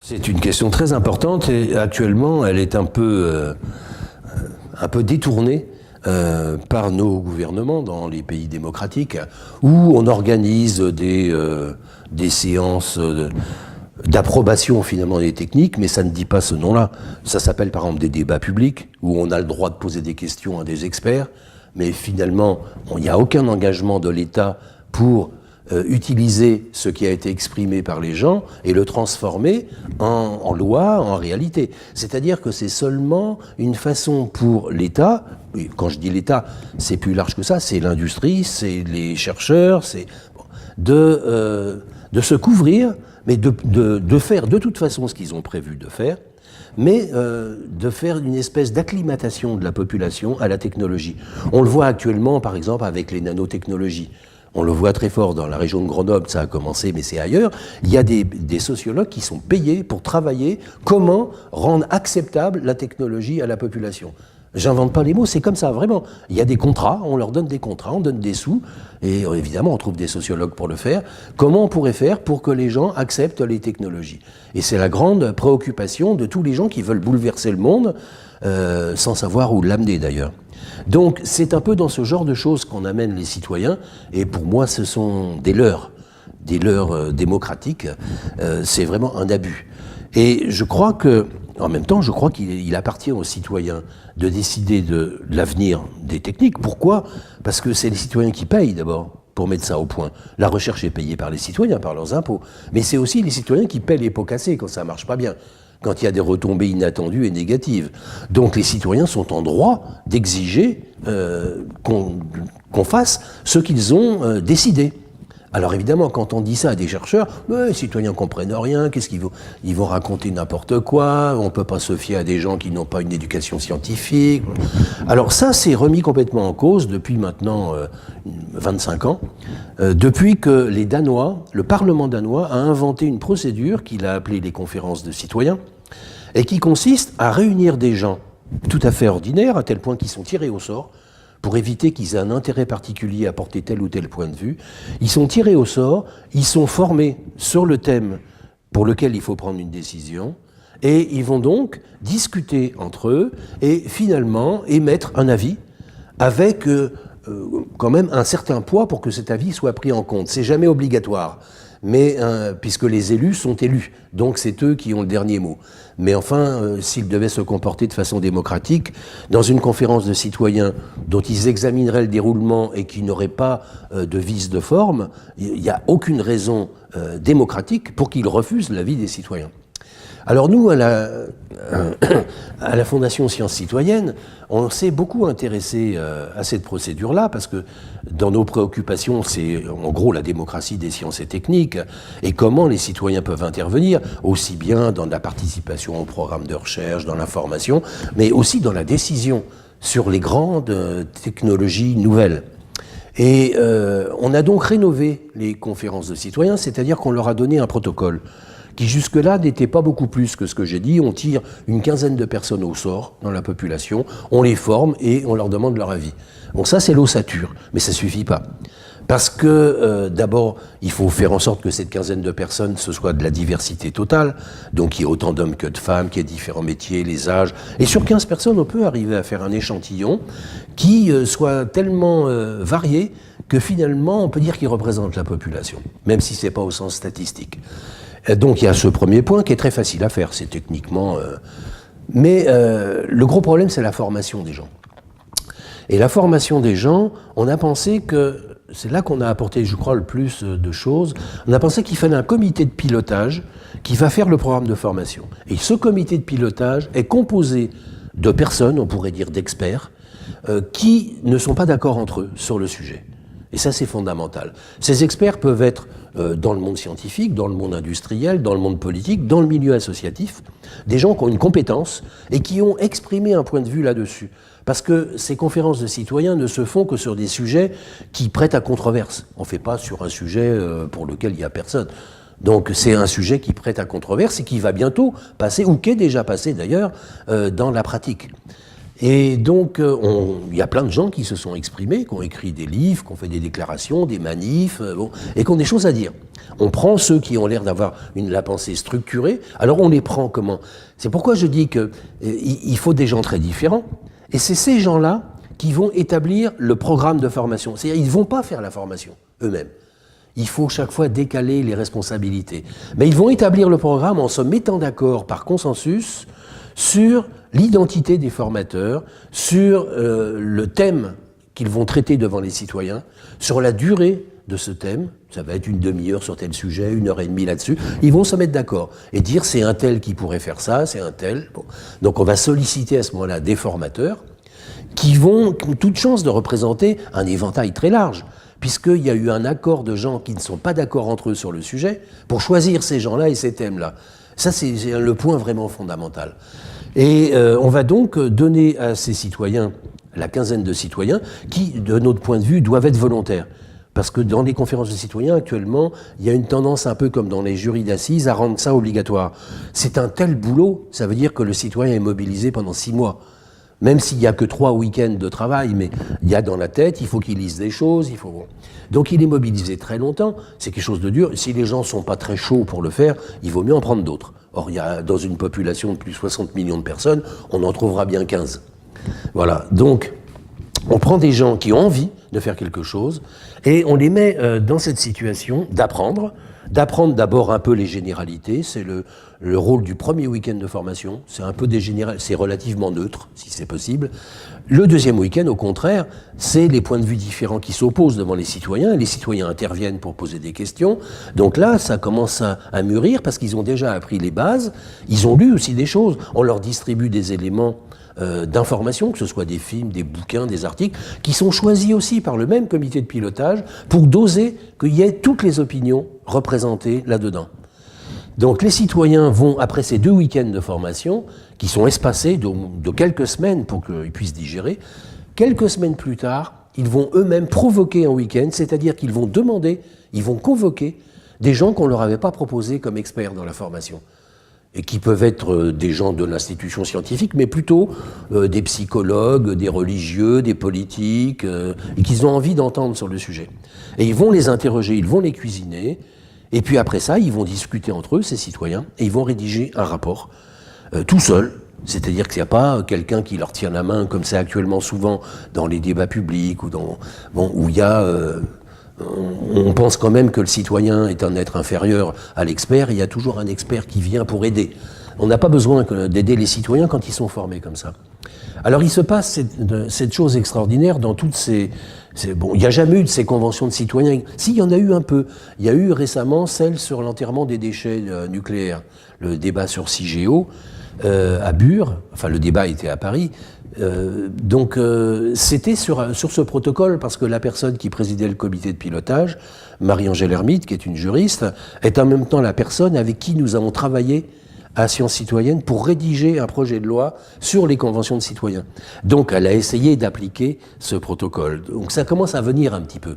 C'est une question très importante et actuellement elle est un peu détournée par nos gouvernements dans les pays démocratiques où on organise des séances d'approbation finalement des techniques, mais ça ne dit pas ce nom-là. Ça s'appelle par exemple des débats publics où on a le droit de poser des questions à des experts, mais finalement il n'y a aucun engagement de l'État pour utiliser ce qui a été exprimé par les gens et le transformer en loi, en réalité. C'est-à-dire que c'est seulement une façon pour l'État, quand je dis l'État, c'est plus large que ça, c'est l'industrie, c'est les chercheurs, c'est de se couvrir, mais de faire de toute façon ce qu'ils ont prévu de faire, mais de faire une espèce d'acclimatation de la population à la technologie. On le voit actuellement, par exemple, avec les nanotechnologies. On le voit très fort dans la région de Grenoble, ça a commencé, mais c'est ailleurs. Il y a des sociologues qui sont payés pour travailler comment rendre acceptable la technologie à la population. J'invente pas les mots, c'est comme ça, vraiment. Il y a des contrats, on leur donne des contrats, on donne des sous, et évidemment on trouve des sociologues pour le faire. Comment on pourrait faire pour que les gens acceptent les technologies? Et c'est la grande préoccupation de tous les gens qui veulent bouleverser le monde, sans savoir où l'amener d'ailleurs. Donc c'est un peu dans ce genre de choses qu'on amène les citoyens, et pour moi ce sont des leurres démocratiques, c'est vraiment un abus. Et je crois que, en même temps, je crois qu'il appartient aux citoyens de décider de l'avenir des techniques. Pourquoi? Parce que c'est les citoyens qui payent d'abord pour mettre ça au point. La recherche est payée par les citoyens, par leurs impôts, mais c'est aussi les citoyens qui paient les pots cassés quand ça marche pas bien, quand il y a des retombées inattendues et négatives. Donc les citoyens sont en droit d'exiger qu'on fasse ce qu'ils ont décidé. Alors évidemment, quand on dit ça à des chercheurs, les citoyens comprennent rien, qu'est-ce qu'ils vont, ils vont raconter n'importe quoi, on peut pas se fier à des gens qui n'ont pas une éducation scientifique. Alors ça, c'est remis complètement en cause depuis maintenant 25 ans, depuis que les Danois, le Parlement danois a inventé une procédure qu'il a appelée les conférences de citoyens, et qui consiste à réunir des gens tout à fait ordinaires, à tel point qu'ils sont tirés au sort, pour éviter qu'ils aient un intérêt particulier à porter tel ou tel point de vue. Ils sont tirés au sort, ils sont formés sur le thème pour lequel il faut prendre une décision, et ils vont donc discuter entre eux et finalement émettre un avis avec quand même un certain poids pour que cet avis soit pris en compte. C'est jamais obligatoire, mais puisque les élus sont élus, donc c'est eux qui ont le dernier mot. Mais enfin, s'ils devaient se comporter de façon démocratique, dans une conférence de citoyens dont ils examineraient le déroulement et qui n'aurait pas de vice de forme, il n'y a aucune raison démocratique pour qu'ils refusent l'avis des citoyens. Alors nous, à la Fondation Sciences Citoyennes, on s'est beaucoup intéressé à cette procédure-là, parce que dans nos préoccupations, c'est en gros la démocratie des sciences et techniques, et comment les citoyens peuvent intervenir, aussi bien dans la participation au programme de recherche, dans l'information, mais aussi dans la décision sur les grandes technologies nouvelles. Et on a donc rénové les conférences de citoyens, c'est-à-dire qu'on leur a donné un protocole qui jusque-là n'était pas beaucoup plus que ce que j'ai dit. On tire une quinzaine de personnes au sort dans la population, on les forme et on leur demande leur avis. Bon, ça c'est l'ossature, mais ça suffit pas. Parce que d'abord, il faut faire en sorte que cette quinzaine de personnes, ce soit de la diversité totale, donc qu'il y ait autant d'hommes que de femmes, qu'il y ait différents métiers, les âges. Et sur 15 personnes, on peut arriver à faire un échantillon qui soit tellement varié que finalement, on peut dire qu'il représente la population, même si c'est pas au sens statistique. Donc il y a ce premier point qui est très facile à faire, c'est techniquement... Mais le gros problème, c'est la formation des gens. Et la formation des gens, on a pensé que... C'est là qu'on a apporté, je crois, le plus de choses. On a pensé qu'il fallait un comité de pilotage qui va faire le programme de formation. Et ce comité de pilotage est composé de personnes, on pourrait dire d'experts, qui ne sont pas d'accord entre eux sur le sujet. Et ça, c'est fondamental. Ces experts peuvent être dans le monde scientifique, dans le monde industriel, dans le monde politique, dans le milieu associatif, des gens qui ont une compétence et qui ont exprimé un point de vue là-dessus. Parce que ces conférences de citoyens ne se font que sur des sujets qui prêtent à controverse. On ne fait pas sur un sujet pour lequel il n'y a personne. Donc c'est un sujet qui prête à controverse et qui va bientôt passer, ou qui est déjà passé d'ailleurs, dans la pratique. Et donc, il y a plein de gens qui se sont exprimés, qui ont écrit des livres, qui ont fait des déclarations, des manifs, et qui ont des choses à dire. On prend ceux qui ont l'air d'avoir la pensée structurée, alors on les prend comment? C'est pourquoi je dis qu'il faut des gens très différents, et c'est ces gens-là qui vont établir le programme de formation. C'est-à-dire ils ne vont pas faire la formation eux-mêmes. Il faut chaque fois décaler les responsabilités. Mais ils vont établir le programme en se mettant d'accord par consensus sur l'identité des formateurs, sur le thème qu'ils vont traiter devant les citoyens, sur la durée de ce thème, ça va être une demi-heure sur tel sujet, 1h30 là-dessus, ils vont se mettre d'accord et dire c'est un tel qui pourrait faire ça, c'est un tel. Bon. Donc on va solliciter à ce moment-là des formateurs qui ont toute chance de représenter un éventail très large, puisqu'il y a eu un accord de gens qui ne sont pas d'accord entre eux sur le sujet, pour choisir ces gens-là et ces thèmes-là. Ça, c'est le point vraiment fondamental. Et on va donc donner à ces citoyens, la quinzaine de citoyens, qui, de notre point de vue, doivent être volontaires. Parce que dans les conférences de citoyens, actuellement, il y a une tendance un peu comme dans les jurys d'assises à rendre ça obligatoire. C'est un tel boulot, ça veut dire que le citoyen est mobilisé pendant 6 mois. Même s'il n'y a que 3 week-ends de travail, mais il y a dans la tête, il faut qu'il lise des choses, il faut... Bon. Donc il est mobilisé très longtemps, c'est quelque chose de dur. Si les gens ne sont pas très chauds pour le faire, il vaut mieux en prendre d'autres. Or, il y a, dans une population de plus de 60 millions de personnes, on en trouvera bien 15. Voilà, donc on prend des gens qui ont envie de faire quelque chose et on les met dans cette situation d'apprendre d'abord un peu les généralités, c'est le rôle du premier week-end de formation, c'est un peu c'est relativement neutre, si c'est possible. Le deuxième week-end, au contraire, c'est les points de vue différents qui s'opposent devant les citoyens interviennent pour poser des questions. Donc là, ça commence à mûrir parce qu'ils ont déjà appris les bases, ils ont lu aussi des choses, on leur distribue des éléments d'information, que ce soit des films, des bouquins, des articles, qui sont choisis aussi par le même comité de pilotage pour doser qu'il y ait toutes les opinions représentées là-dedans. Donc les citoyens vont, après ces 2 week-ends de formation, qui sont espacés de quelques semaines pour qu'ils puissent digérer, quelques semaines plus tard, ils vont eux-mêmes provoquer un week-end, c'est-à-dire qu'ils vont ils vont convoquer des gens qu'on ne leur avait pas proposés comme experts dans la formation. Et qui peuvent être des gens de l'institution scientifique, mais plutôt des psychologues, des religieux, des politiques, et qu'ils ont envie d'entendre sur le sujet. Et ils vont les interroger, ils vont les cuisiner, et puis après ça, ils vont discuter entre eux, ces citoyens, et ils vont rédiger un rapport, tout seul. C'est-à-dire qu'il n'y a pas quelqu'un qui leur tient la main, comme c'est actuellement souvent dans les débats publics, ou où il y a... on pense quand même que le citoyen est un être inférieur à l'expert, il y a toujours un expert qui vient pour aider. On n'a pas besoin d'aider les citoyens quand ils sont formés comme ça. Alors il se passe cette chose extraordinaire dans toutes ces... Bon, il n'y a jamais eu de ces conventions de citoyens. Si, il y en a eu un peu. Il y a eu récemment celle sur l'enterrement des déchets nucléaires, le débat sur Cigéo, à Bure, enfin le débat était à Paris. Donc c'était sur ce protocole parce que la personne qui présidait le comité de pilotage, Marie-Angèle Hermite, qui est une juriste, est en même temps la personne avec qui nous avons travaillé à Sciences Citoyennes pour rédiger un projet de loi sur les conventions de citoyens. Donc elle a essayé d'appliquer ce protocole. Donc ça commence à venir un petit peu.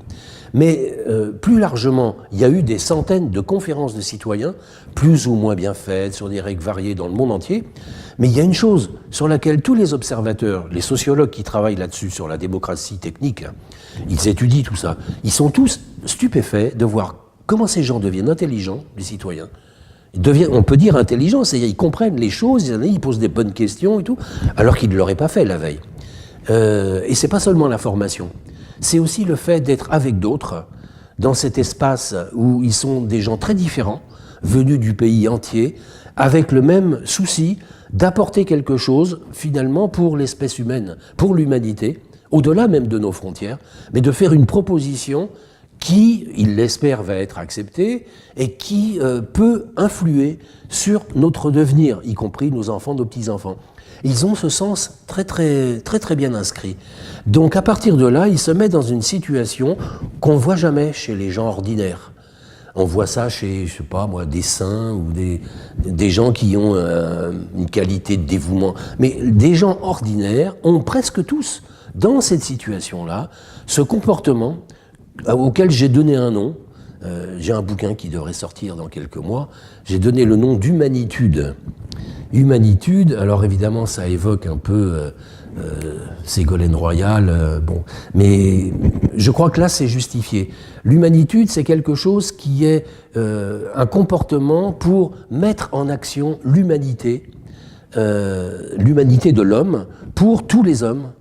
Mais plus largement, il y a eu des centaines de conférences de citoyens, plus ou moins bien faites, sur des règles variées dans le monde entier. Mais il y a une chose sur laquelle tous les observateurs, les sociologues qui travaillent là-dessus, sur la démocratie technique, ils étudient tout ça. Ils sont tous stupéfaits de voir comment ces gens deviennent intelligents, les citoyens. On peut dire intelligents, c'est-à-dire ils comprennent les choses, ils posent des bonnes questions et tout, alors qu'ils ne l'auraient pas fait la veille. Et c'est pas seulement la formation, c'est aussi le fait d'être avec d'autres, dans cet espace où ils sont des gens très différents, venus du pays entier, avec le même souci d'apporter quelque chose, finalement, pour l'espèce humaine, pour l'humanité, au-delà même de nos frontières, mais de faire une proposition qui, il l'espère, va être acceptée et qui peut influer sur notre devenir, y compris nos enfants, nos petits-enfants. Ils ont ce sens très bien inscrit. Donc à partir de là, ils se mettent dans une situation qu'on ne voit jamais chez les gens ordinaires. On voit ça chez, je sais pas moi, des saints ou des gens qui ont une qualité de dévouement. Mais des gens ordinaires ont presque tous, dans cette situation-là, ce comportement auquel j'ai donné un nom. J'ai un bouquin qui devrait sortir dans quelques mois. J'ai donné le nom d'humanitude. Humanitude, alors évidemment ça évoque un peu Ségolène Royal, bon. Mais je crois que là, c'est justifié. L'humanitude, c'est quelque chose qui est un comportement pour mettre en action l'humanité de l'homme pour tous les hommes,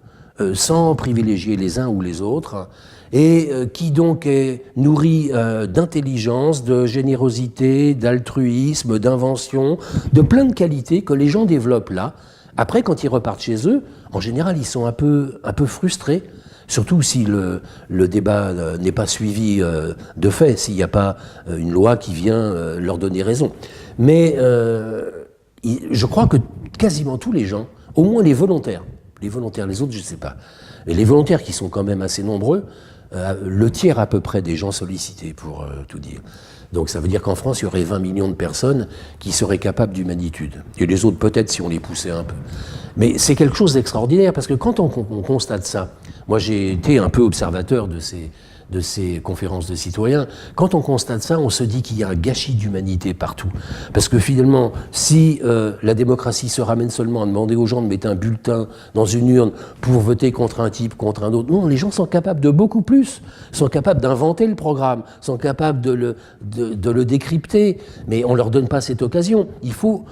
sans privilégier les uns ou les autres, et qui donc est nourri d'intelligence, de générosité, d'altruisme, d'invention, de plein de qualités que les gens développent là. Après, quand ils repartent chez eux, en général, ils sont un peu frustrés, surtout si le débat n'est pas suivi de fait, s'il n'y a pas une loi qui vient leur donner raison. Mais je crois que quasiment tous les gens, au moins les volontaires, les autres, je ne sais pas, mais les volontaires qui sont quand même assez nombreux, le tiers à peu près des gens sollicités, pour tout dire. Donc ça veut dire qu'en France, il y aurait 20 millions de personnes qui seraient capables d'humanitude. Et les autres, peut-être, si on les poussait un peu. Mais c'est quelque chose d'extraordinaire, parce que quand on constate ça, moi j'ai été un peu observateur de ces conférences de citoyens, quand on constate ça, on se dit qu'il y a un gâchis d'humanité partout. Parce que finalement, si la démocratie se ramène seulement à demander aux gens de mettre un bulletin dans une urne pour voter contre un type, contre un autre, non, les gens sont capables de beaucoup plus, sont capables d'inventer le programme, sont capables de le décrypter, mais on ne leur donne pas cette occasion. Il faut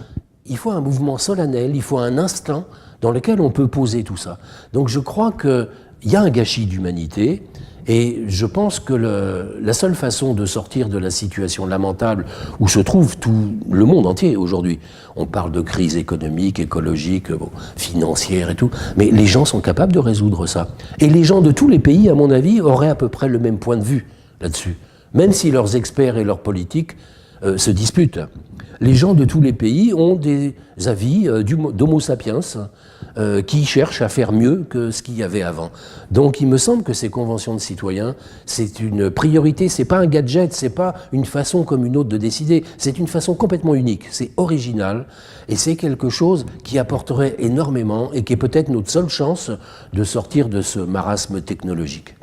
un mouvement solennel, il faut un instant dans lequel on peut poser tout ça. Donc je crois qu'il y a un gâchis d'humanité, et je pense que la seule façon de sortir de la situation lamentable où se trouve tout le monde entier aujourd'hui, on parle de crise économique, écologique, bon, financière et tout, mais les gens sont capables de résoudre ça. Et les gens de tous les pays, à mon avis, auraient à peu près le même point de vue là-dessus, même si leurs experts et leurs politiques se disputent. Les gens de tous les pays ont des avis d'homo sapiens qui cherchent à faire mieux que ce qu'il y avait avant. Donc il me semble que ces conventions de citoyens, c'est une priorité, c'est pas un gadget, c'est pas une façon comme une autre de décider, c'est une façon complètement unique, c'est original, et c'est quelque chose qui apporterait énormément et qui est peut-être notre seule chance de sortir de ce marasme technologique.